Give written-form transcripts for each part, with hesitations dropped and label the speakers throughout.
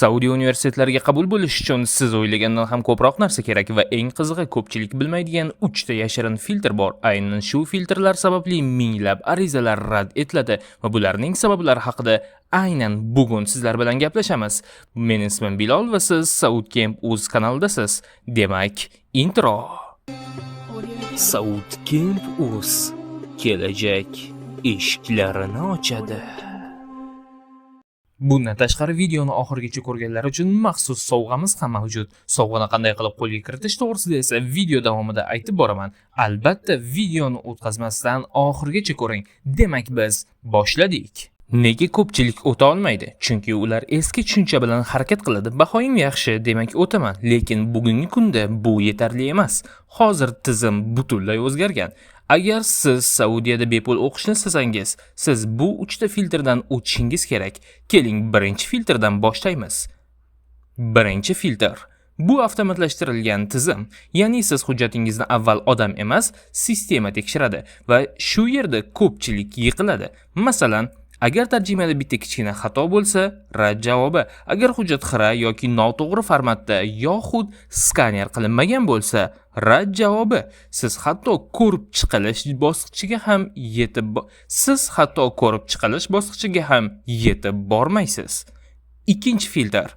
Speaker 1: Saudiya universitetlariga qabul bo'lish uchun siz o'ylagandan ham ko'proq narsa kerak va eng qizig'i ko'pchilik bilmaydigan 3 ta yashirin filtr bor. Aynan shu filtrlar sababli minglab arizalar rad etiladi va bularning sabablari haqida aynan bugun sizlar bilan gaplashamiz. Men ismim Bilol va siz Saudcamp.uz kanalidasiz. Demak, intro. Saudcamp.uz kelajak eshiklarini ochadi. Bundan tashqari videoni oxirigacha ko'rganlar uchun maxsus sovg'amiz ham mavjud. Sovg'ani qanday qilib qo'lga kiritish to'g'risida esa video davomida aytib boraman. Albatta, videoni o'tkazmasdan oxirigacha ko'ring. Demak, biz boshladik. Nega ko'pchilik o'ta olmaydi? Chunki ular eski tushuncha bilan harakat qiladi. Bahoyim yaxshi, demak o'taman. Lekin bugungi kunda bu yetarli emas. Hozir tizim butunlay o'zgargan. Agar siz Saudiyada bepul o'qishni istasangiz, siz bu 3 ta filtrdan o'tishingiz kerak. Keling, birinchi filtrdan boshlaymiz. Birinchi filtr. Bu avtomatlashtirilgan tizim, ya'ni siz hujjatingizni avval odam emas, sistema tekshiradi va shu yerda ko'pchilik yiqiladi. Masalan, agar tarjimada bitta kichkina xato bo'lsa, rad javobi. Agar hujjat xira yoki noto'g'ri formatda yoxud skaner qilinmagan bo'lsa, rad javobi. Siz hatto ko'rib chiqilish bosqichiga ham yetib bormaysiz. Ikkinchi filtr.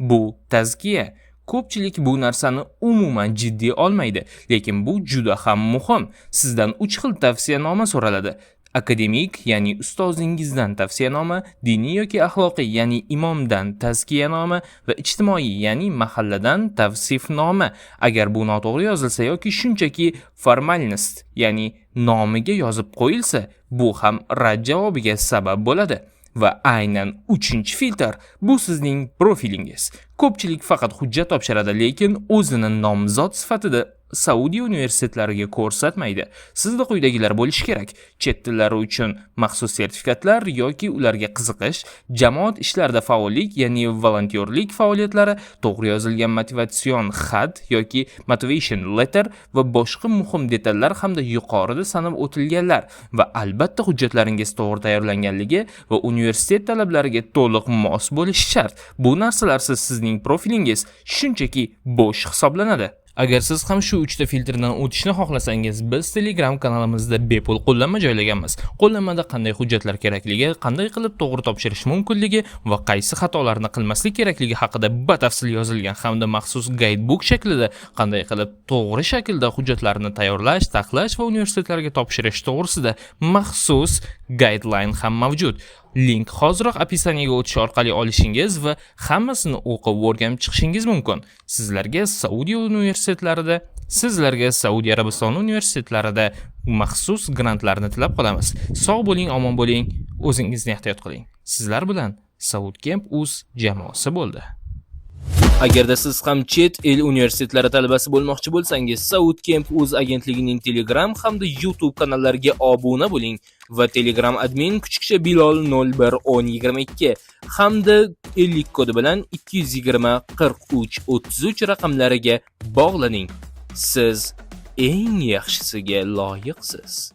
Speaker 1: Bu tazkiya. Ko'pchilik bu narsani umuman jiddiy olmaydi, lekin bu juda ham muhim. Sizdan 3 xil tavsiyanoma so'raladi. Akademik, ya'ni ustozingizdan tavsiyanoma, diniy yoki axloqiy, ya'ni imomdan tazkiyanoma va ijtimoiy, ya'ni mahalladan tavsifnoma. Agar bu noto'g'ri yozilsa yoki shunchaki formalnost, ya'ni nomiga yozib qo'yilsa, bu ham rad javobiga sabab bo'ladi. Va aynan 3-filtr bu sizning profilingiz. Ko'pchilik faqat hujjat topshiradi, lekin o'zini nomzod sifatida Saudiya universitetlariga ko'rsatmaydi. Sizda quyidagilar bo'lishi kerak: chet tillari uchun maxsus sertifikatlar yoki ularga qiziqish, jamoat ishlarida faollik, ya'ni volontyorlik faoliyatlari, to'g'ri yozilgan motivatsion xat yoki motivation letter va boshqa muhim detallar hamda yuqorida sanab o'tilganlar va albatta hujjatlaringiz to'g'ri tayyorlanganligi va universitet talablariga to'liq mos bo'lishi shart. Bu narsalarsiz sizning profilingiz shunchaki bo'sh hisoblanadi. Agar siz ham shu 3 ta filtrdan o'tishni xohlasangiz, biz Telegram kanalimizda bepul qo'llanma joylaganmiz. Qo'llanmada qanday hujjatlar kerakligi, qanday qilib to'g'ri topshirish mumkinligi va qaysi xatolarni qilmaslik kerakligi haqida batafsil yozilgan hamda maxsus guidebook shaklida qanday qilib to'g'ri shaklda hujjatlarni tayyorlash, taxlash va universitetlarga topshirish to'g'risida maxsus guideline ham mavjud. Link hoziroq opisiyaga o'tish orqali olishingiz va hammasini o'qib o'rganib chiqishingiz mumkin. Sizlarga Saudiya Arabistoni universitetlarida maxsus grantlarni tilab qolamiz. Sog' bo'ling, omon bo'ling, o'zingizni ehtiyot qiling. Sizlar bilan Saudcamp.uz jamoasi bo'ldi. Agarda siz ham chet el universitetlari talabasi bo'lmoqchi bo'lsangiz, Saudcamp.uz agentligining Telegram hamda YouTube kanallariga obuna bo'ling va Telegram admin kuchukcha Bilol 011022 hamda 50 kodi bilan 220 43 33 raqamlariga bog'laning. Siz eng yaxshisiga loyiqsiz.